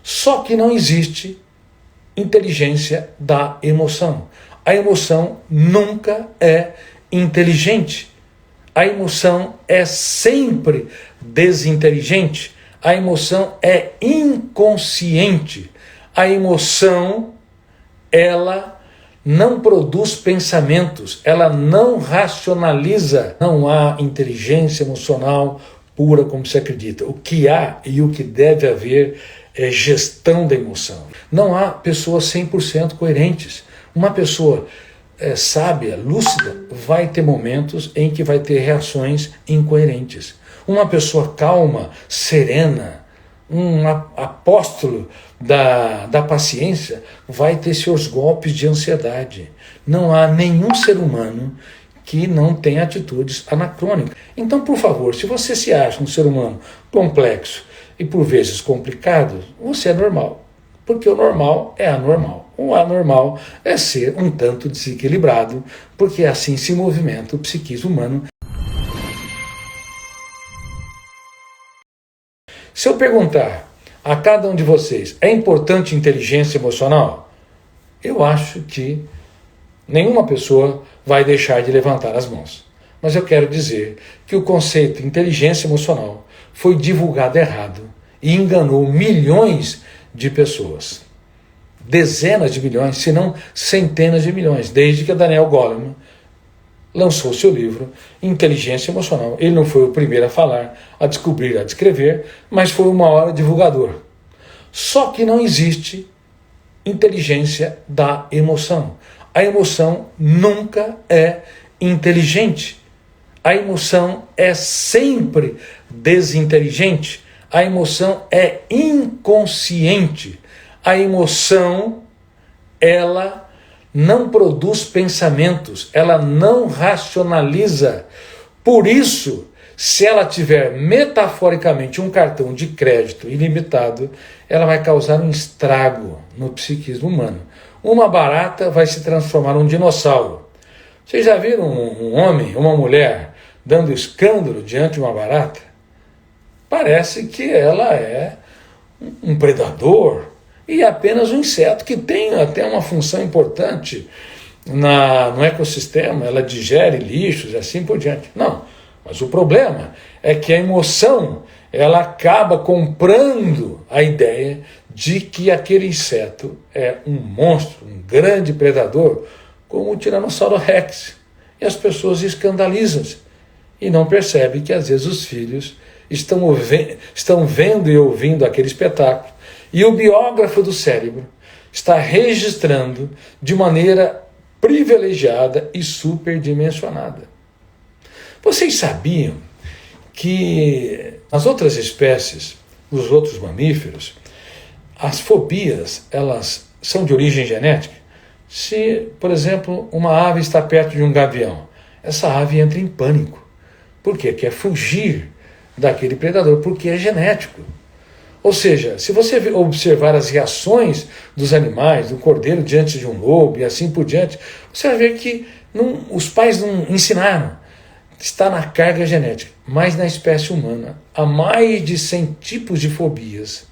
Só que não existe inteligência da emoção. A emoção nunca é inteligente. A emoção é sempre desinteligente. A emoção é inconsciente. A emoção, ela não produz pensamentos, ela não racionaliza. Não há inteligência emocional pura como se acredita. O que há e o que deve haver é gestão da emoção. Não há pessoas 100% coerentes. Uma pessoa sábia, lúcida, vai ter momentos em que vai ter reações incoerentes. Uma pessoa calma, serena, um apóstolo da paciência, vai ter seus golpes de ansiedade. Não há nenhum ser humano que não tenha atitudes anacrônicas. Então, por favor, se você se acha um ser humano complexo e por vezes complicado, você é normal. Porque o normal é anormal. O anormal é ser um tanto desequilibrado, porque assim se movimenta o psiquismo humano. Se eu perguntar a cada um de vocês, é importante inteligência emocional? Eu acho que nenhuma pessoa vai deixar de levantar as mãos. Mas eu quero dizer que o conceito de inteligência emocional foi divulgado errado e enganou milhões de pessoas. Dezenas de milhões, se não centenas de milhões, desde que a Daniel Goleman lançou seu livro Inteligência Emocional. Ele não foi o primeiro a falar, a descobrir, a descrever, mas foi o maior divulgador. Só que não existe inteligência da emoção. A emoção nunca é inteligente. A emoção é sempre desinteligente. A emoção é inconsciente. A emoção, ela não produz pensamentos, ela não racionaliza. Por isso, se ela tiver metaforicamente um cartão de crédito ilimitado, ela vai causar um estrago no psiquismo humano. Uma barata vai se transformar num dinossauro. Vocês já viram um homem, uma mulher, dando escândalo diante de uma barata? Parece que ela é um predador e apenas um inseto que tem até uma função importante no ecossistema, ela digere lixos e assim por diante. Não, mas o problema é que a emoção, ela acaba comprando a ideia de que aquele inseto é um monstro, um grande predador, como o Tiranossauro Rex. E as pessoas escandalizam-se e não percebem que às vezes os filhos estão vendo e ouvindo aquele espetáculo e o biógrafo do cérebro está registrando de maneira privilegiada e superdimensionada. Vocês sabiam que nas outras espécies, nos outros mamíferos, as fobias, elas são de origem genética? Se, por exemplo, uma ave está perto de um gavião, essa ave entra em pânico. Por quê? Quer fugir daquele predador, porque é genético. Ou seja, se você observar as reações dos animais, do cordeiro diante de um lobo e assim por diante, você vai ver que os pais não ensinaram. Está na carga genética. Mas na espécie humana, há mais de 100 tipos de fobias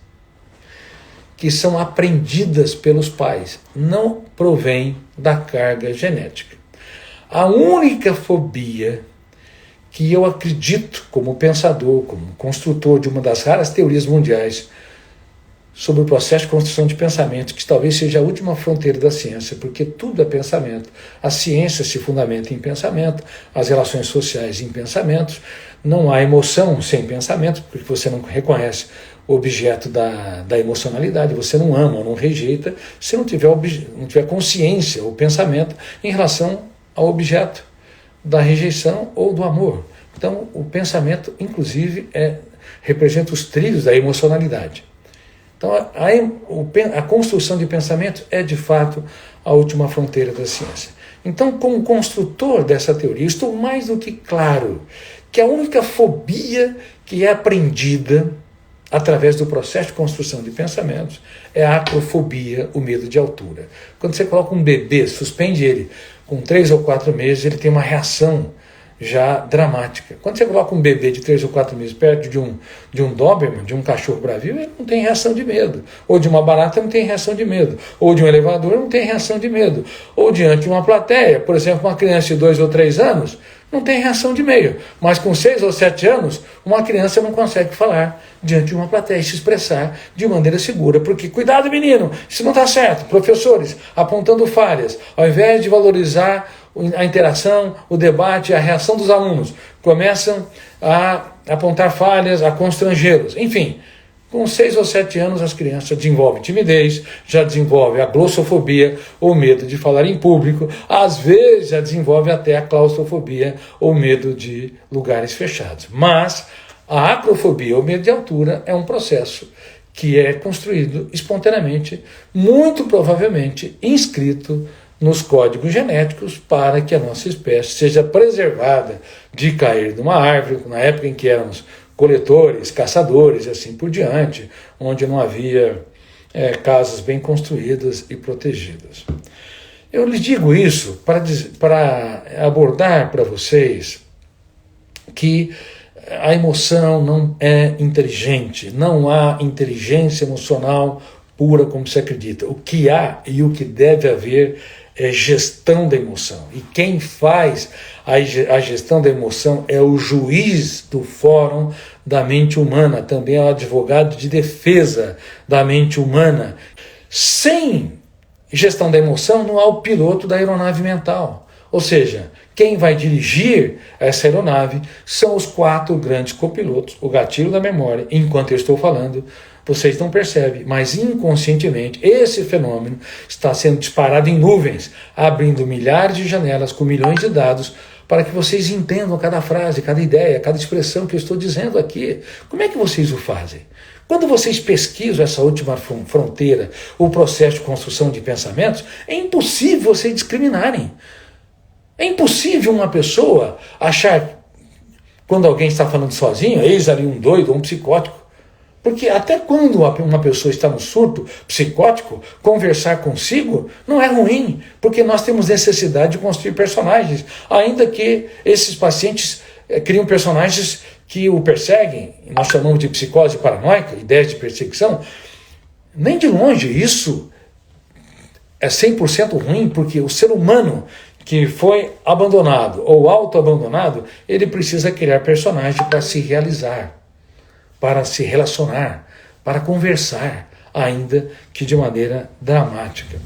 que são aprendidas pelos pais. Não provém da carga genética. A única fobia que eu acredito, como pensador, como construtor de uma das raras teorias mundiais sobre o processo de construção de pensamento, que talvez seja a última fronteira da ciência, porque tudo é pensamento. A ciência se fundamenta em pensamento, as relações sociais em pensamentos, não há emoção sem pensamento, porque você não reconhece o objeto da emocionalidade, você não ama ou não rejeita, se não tiver consciência ou pensamento em relação ao objeto da rejeição ou do amor. Então, o pensamento, inclusive, representa os trilhos da emocionalidade. Então, a construção de pensamento é, de fato, a última fronteira da ciência. Então, como construtor dessa teoria, estou mais do que claro que a única fobia que é aprendida através do processo de construção de pensamentos é a acrofobia, o medo de altura. Quando você coloca um bebê, suspende ele com 3 ou 4 meses, ele tem uma reação já dramática. Quando você coloca um bebê de 3 ou 4 meses perto de um Doberman, de um cachorro bravio, ele não tem reação de medo. Ou de uma barata, não tem reação de medo. Ou de um elevador, não tem reação de medo. Ou diante de uma plateia, por exemplo, uma criança de 2 ou 3 anos, não tem reação de medo. Mas com 6 ou 7 anos, uma criança não consegue falar diante de uma plateia e se expressar de maneira segura. Porque, cuidado menino, isso não está certo. Professores apontando falhas, ao invés de valorizar a interação, o debate, a reação dos alunos, começam a apontar falhas, a constrangê-los. Enfim, com 6 ou 7 anos as crianças desenvolvem timidez, já desenvolvem a glossofobia, ou medo de falar em público, às vezes já desenvolve até a claustrofobia, ou medo de lugares fechados. Mas a acrofobia, ou medo de altura, é um processo que é construído espontaneamente, muito provavelmente inscrito nos códigos genéticos para que a nossa espécie seja preservada de cair de uma árvore, na época em que éramos coletores, caçadores e assim por diante, onde não havia casas bem construídas e protegidas. Eu lhes digo isso para abordar para vocês que a emoção não é inteligente, não há inteligência emocional pura como se acredita. O que há e o que deve haver é gestão da emoção. E quem faz a gestão da emoção é o juiz do Fórum da Mente Humana, também é o advogado de defesa da mente humana. Sem gestão da emoção não há o piloto da aeronave mental. Ou seja, quem vai dirigir essa aeronave são os 4 grandes copilotos, o gatilho da memória. Enquanto eu estou falando, vocês não percebem, mas inconscientemente esse fenômeno está sendo disparado em nuvens, abrindo milhares de janelas com milhões de dados para que vocês entendam cada frase, cada ideia, cada expressão que eu estou dizendo aqui. Como é que vocês o fazem? Quando vocês pesquisam essa última fronteira, o processo de construção de pensamentos, é impossível vocês discriminarem. É impossível uma pessoa achar, quando alguém está falando sozinho, eis ali um doido ou um psicótico. Porque até quando uma pessoa está no surto psicótico, conversar consigo não é ruim, porque nós temos necessidade de construir personagens, ainda que esses pacientes criam personagens que o perseguem, nós chamamos de psicose paranoica, ideias de perseguição. Nem de longe isso é 100% ruim, porque o ser humano que foi abandonado ou auto-abandonado, ele precisa criar personagens para se realizar, para se relacionar, para conversar, ainda que de maneira dramática.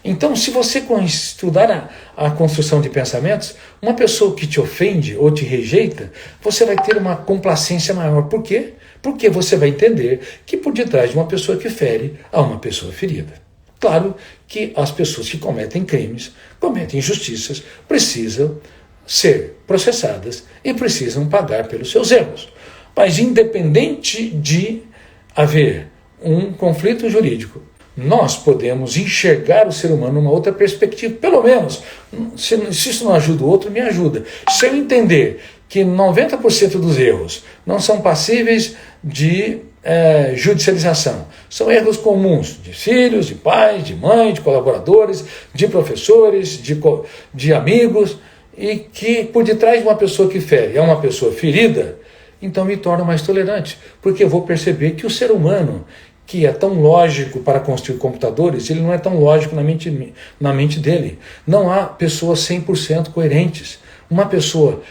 Então, se você estudar a construção de pensamentos, uma pessoa que te ofende ou te rejeita, você vai ter uma complacência maior. Por quê? Porque você vai entender que por detrás de uma pessoa que fere, há uma pessoa ferida. Claro que as pessoas que cometem crimes, cometem injustiças, precisam ser processadas e precisam pagar pelos seus erros. Mas independente de haver um conflito jurídico, nós podemos enxergar o ser humano numa outra perspectiva. Pelo menos, se isso não ajuda o outro, me ajuda. Se eu entender que 90% dos erros não são passíveis de judicialização, são erros comuns de filhos, de pais, de mães, de colaboradores, de professores, de amigos, e que por detrás de uma pessoa que fere é uma pessoa ferida, então me torno mais tolerante, porque eu vou perceber que o ser humano, que é tão lógico para construir computadores, ele não é tão lógico na mente dele. Não há pessoas 100% coerentes. Uma pessoa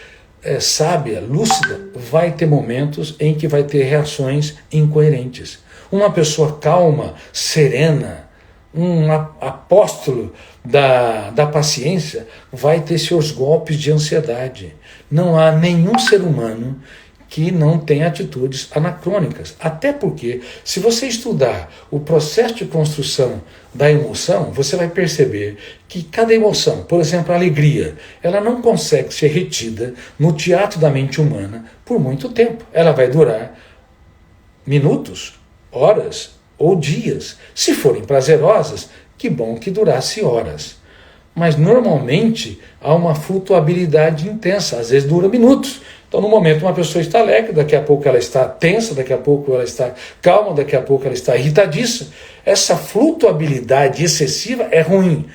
sábia, lúcida, vai ter momentos em que vai ter reações incoerentes. Uma pessoa calma, serena, um apóstolo da paciência, vai ter seus golpes de ansiedade. Não há nenhum ser humano que não tem atitudes anacrônicas. Até porque, se você estudar o processo de construção da emoção, você vai perceber que cada emoção, por exemplo, a alegria, ela não consegue ser retida no teatro da mente humana por muito tempo. Ela vai durar minutos, horas ou dias. Se forem prazerosas, que bom que durasse horas. Mas normalmente há uma flutuabilidade intensa, às vezes dura minutos. Então, no momento, uma pessoa está alegre, daqui a pouco ela está tensa, daqui a pouco ela está calma, daqui a pouco ela está irritadiça. Essa flutuabilidade excessiva é ruim,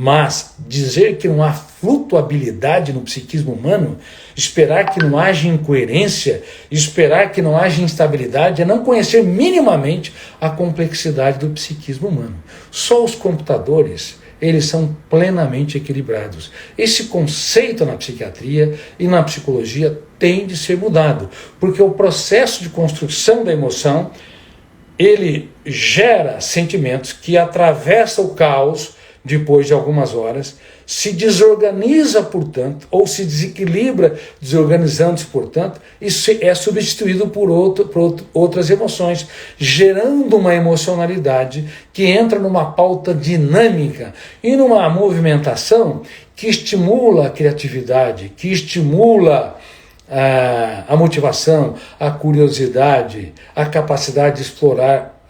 Mas dizer que não há flutuabilidade no psiquismo humano, esperar que não haja incoerência, esperar que não haja instabilidade, é não conhecer minimamente a complexidade do psiquismo humano. Só os computadores, eles são plenamente equilibrados. Esse conceito na psiquiatria e na psicologia tem de ser mudado, porque o processo de construção da emoção, ele gera sentimentos que atravessam o caos depois de algumas horas, se desorganiza, portanto, ou se desequilibra, desorganizando-se, portanto, e é substituído por outras emoções, gerando uma emocionalidade que entra numa pauta dinâmica e numa movimentação que estimula a criatividade, que estimula a motivação, a curiosidade, a capacidade de explorar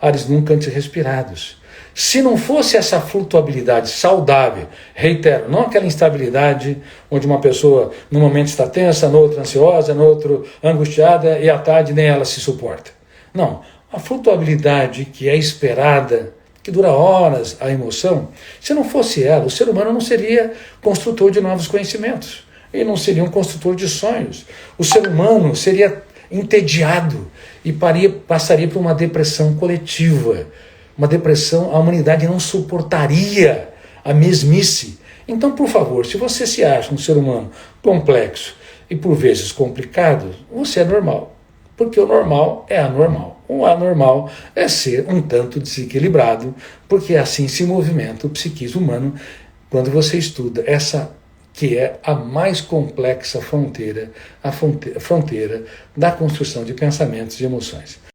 áreas nunca antes respirados. Se não fosse essa flutuabilidade saudável, reitero, não aquela instabilidade onde uma pessoa no momento está tensa, no outro ansiosa, no outro angustiada e à tarde nem ela se suporta. Não, a flutuabilidade que é esperada, que dura horas a emoção, se não fosse ela, o ser humano não seria construtor de novos conhecimentos, ele não seria um construtor de sonhos, o ser humano seria entediado e passaria por uma depressão coletiva. Uma depressão, a humanidade não suportaria a mesmice. Então, por favor, se você se acha um ser humano complexo e por vezes complicado, você é normal. Porque o normal é anormal. O anormal é ser um tanto desequilibrado, porque assim se movimenta o psiquismo humano quando você estuda essa que é a mais complexa fronteira, a fronteira da construção de pensamentos e emoções.